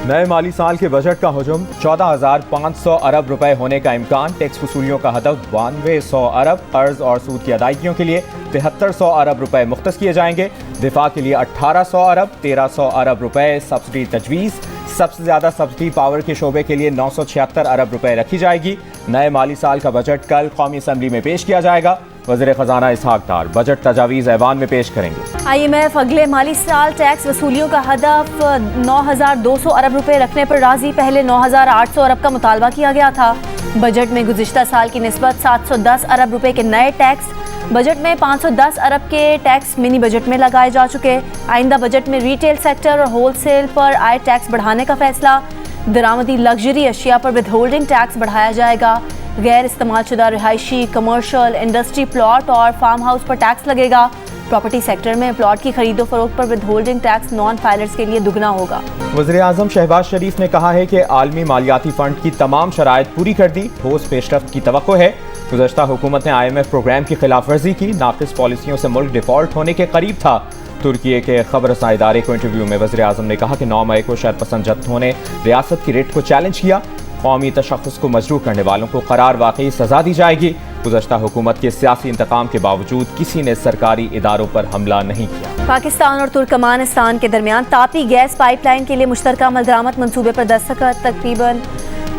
नए माली साल के बजट का हजम 14,500 अरब रुपए होने का इम्कान। टैक्स वसूलियों का हदफ 9200 अरब। कर्ज और सूद की अदायगियों के लिए 7300 अरब रुपए मुख्तस किए जाएंगे। दिफा के लिए 1800 अरब, 1300 अरब रुपए सब्सिडी तजवीज़। सबसे ज़्यादा सब्सिडी पावर के शोबे के लिए 976 अरब रुपए रखी जाएगी। नए माली साल का बजट कल कौमी असम्बली में पेश किया जाएगा। वज़ीर ख़जाना इसहाक डार बजट तजावीज़ ऐवान में पेश करेंगे। IMF अगले माली साल टैक्स वसूलियों का हदफ 9,200 अरब रुपए रखने पर राजी। पहले 9,800 अरब का मुतालबा किया गया था। बजट में गुज़िश्ता साल की निस्बत 710 अरब रुपए के नए टैक्स। बजट में 510 अरब के टैक्स मिनी बजट में लगाए जा चुके। आइंदा बजट में रिटेल सेक्टर और होलसेल पर आय टैक्स बढ़ाने का फैसला। दरामदी लग्जरी अशिया पर विद होल्डिंग टैक्स बढ़ाया जाएगा। गैर इस्तेमाल शुदा रिहायशी, कमर्शियल, इंडस्ट्री प्लॉट और फार्म हाउस पर टैक्स लगेगा। प्रॉपर्टी सेक्टर में प्लॉट की खरीदो फरोख्त पर with holding tax non filers के लिए दुगना होगा। वज़ीर आज़म शहबाज शरीफ ने कहा है कि आलमी मालियाती फंड की तमाम शराइत पूरी कर दी। ठोस पेशरफ्त की तवक्को है। गुज़श्ता हुकूमत ने IMF प्रोग्राम की खिलाफ वर्जी की। नाक़िस पॉलिसियों से मुल्क डिफ़ॉल्ट होने के करीब था। तुर्की के खबर रसां इदारे को इंटरव्यू में वज़ीर आज़म ने कहा कि 9 मई को शरपसंद जत्थों ने रियासत की रेट को चैलेंज किया। कौमी तशख़्ख़ुस को मजरूह करने वालों को करार वाकई सज़ा दी जाएगी। गुज़श्ता हुकूमत के सियासी इंतकाम के बावजूद किसी ने सरकारी इदारों पर हमला नहीं किया। पाकिस्तान और तुर्कमानिस्तान के दरमियान तापी गैस पाइपलाइन के लिए मुश्तरका मलदरामत मंसूबे पर दस्तखत। तकरीबन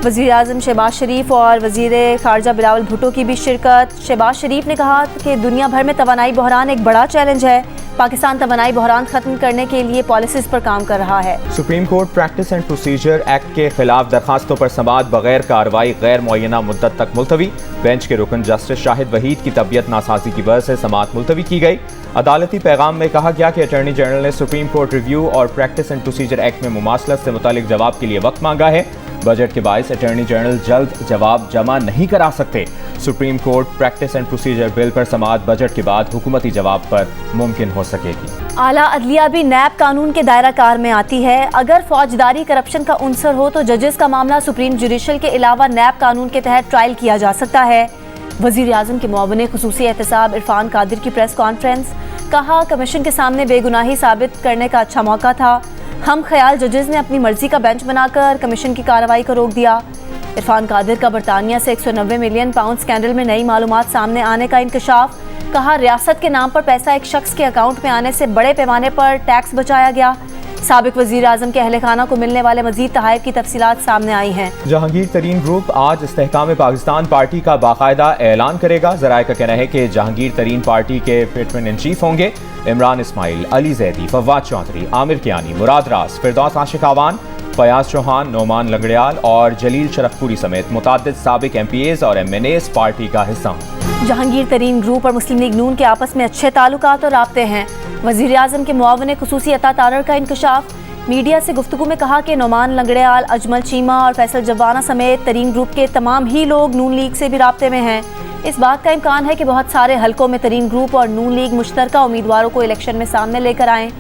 वज़ीर आज़म शहबाज शरीफ और वज़ीर ख़ारजा बिलावल भुट्टो की भी शिरकत। शहबाज शरीफ ने कहा कि दुनिया भर में तवानाई बहरान एक बड़ा चैलेंज है। पाकिस्तान तवानाई बहरान खत्म करने के लिए पॉलिसीज़ पर काम कर रहा है। Supreme court practice and procedure act के खिलाफ दरखास्तों पर समाअत बगैर कार्रवाई गैर मुअय्यना मुद्दत तक मुलतवी। बेंच के रुकन जस्टिस शाहिद वहीद की तबीयत नासाजी की वजह से समाअत मुलतवी की गई। अदालती पैगाम में कहा गया कि अटॉर्नी जनरल ने सुप्रीम कोर्ट रिव्यू और प्रैक्टिस एंड प्रोसीजर एक्ट में मुमासलत से मुतालिक जवाब के लिए वक्त मांगा है। बजट के बायस अटॉर्नी जनरल जल्द जवाब जमा नहीं करा सकते। Supreme court practice and procedure bill पर समाअत बजट के बाद हुकूमती जवाब पर मुमकिन हो सकेगी। आला अदलिया भी नैब कानून के दायरा कार में आती है। अगर फौजदारी करप्शन का उनसर हो तो जजेस का मामला सुप्रीम जुडिशल के अलावा नैब कानून के तहत ट्रायल किया जा सकता है। वज़ीर आज़म के मुआविन खुसूसी एहतसाब इरफान कादिर की प्रेस कॉन्फ्रेंस। कहा कमीशन के सामने बेगुनाही साबित करने का अच्छा मौका था। हम ख्याल जजेस ने अपनी मर्जी का बेंच बनाकर कमीशन की कार्रवाई को रोक दिया। इरफान कादिर का बरतानिया से 190 मिलियन पाउंड स्कैंडल में नई मालूमात सामने आने का इंकशाफ। कहा रियासत के नाम पर पैसा एक शख्स के अकाउंट में आने से बड़े पैमाने पर टैक्स बचाया गया। साबिक वज़ीर आज़म के अहले खाना को मिलने वाले मजीद तहाइफ की तफसीलात सामने आई हैं। जहांगीर तरीन ग्रुप आज इस्तेहकाम पाकिस्तान पार्टी का बाकायदा ऐलान करेगा। ज़राए का कहना है कि जहांगीर तरीन पार्टी के पेट्रन इन चीफ होंगे। इमरान इस्माइल, अली जैदी, फवाद चौधरी, आमिर कियानी, मुराद रास, फिरदौस आशिक आवान, फयाज चौहान, नोमान लंगड़ियाल और जलील शरफपुरी समेत मुताद्दिद साबिक MPAs और MNAs पार्टी का हिस्सा होंगे। जहांगीर तरीन ग्रुप और मुस्लिम लीग नून के आपस में अच्छे ताल्लुकात और राब्ते हैं। वज़ीर आज़म के मुआविन खुसूसी अता तारर का इंकशाफ। मीडिया से गुफ्तगू में कहा कि नोमान लंगड़ियाल, अजमल चीमा और फैसल जवाना समेत तरीन ग्रुप के तमाम ही लोग नून लीग से भी राब्ते में हैं। इस बात का इम्कान है कि बहुत सारे हलकों में तरीन ग्रुप और नून लीग मुश्तरका उम्मीदवारों को इलेक्शन में सामने लेकर आएँ।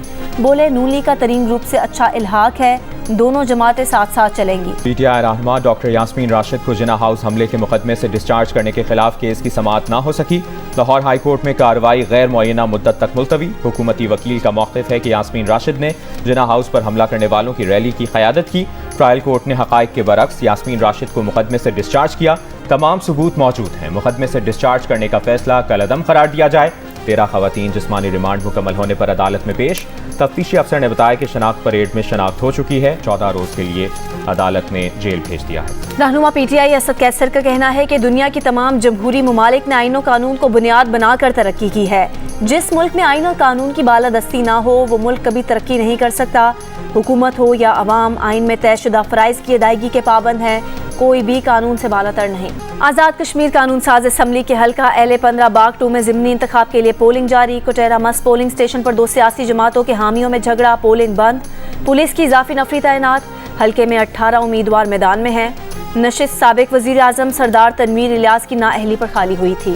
बोले नून लीग का तरीन ग्रुप से अच्छा इल्हाक है। दोनों जमातें साथ साथ चलेंगी। PTI रहनुमा डॉक्टर यास्मीन राशिद को जिना हाउस हमले के मुकदमे से डिस्चार्ज करने के खिलाफ केस की समाअत ना हो सकी। लाहौर हाई कोर्ट में कार्रवाई गैर मुअय्यना मुद्दत तक मुलतवी। हुकूमती वकील का मौक़िफ़ है कि यास्मीन राशिद ने जिना हाउस पर हमला करने वालों की रैली की क़यादत की। ट्रायल कोर्ट ने हक़ाइक़ के बरक्स यास्मीन राशिद को मुकदमे से डिस्चार्ज किया। तमाम सबूत मौजूद हैं। मुकदमे से डिस्चार्ज करने का फैसला कलअदम करार दिया जाए। 13 ख़वातीन जिस्मानी रिमांड मुकम्मल होने पर अदालत में पेश। तफ्तीशी अफसर ने बताया कि शनाख्त परेड में शनाख्त हो चुकी है। 14 रोज़ के लिए अदालत ने जेल भेज दिया है। रहनुमा PTI असद कैसर का कहना है कि दुनिया की तमाम जमहूरी ममालिक ने आईन और कानून को बुनियाद बनाकर तरक्की की है। जिस मुल्क में आईन और कानून की बालादस्ती ना हो वो मुल्क कभी तरक्की नहीं कर सकता। हुकूमत हो या अवाम आईन में तयशुदा फ़राइज़ की अदायगी के पाबंद हैं। कोई भी कानून से बालातर नहीं। आज़ाद कश्मीर कानून साज असम्बली के हल्का LA-15 बाग 2 में ज़िमनी इंतखाब के लिए पोलिंग जारी। कुटेरा मस पोलिंग स्टेशन पर 2 सियासी जमातों के हामियों में झगड़ा, पोलिंग बंद। पुलिस की इजाफी नफरी तैनात। हल्के में 18 उम्मीदवार मैदान में हैं। नशिस्त साबिक वज़ीर आज़म सरदार तनवीर इलियास की नाअहली पर खाली हुई थी।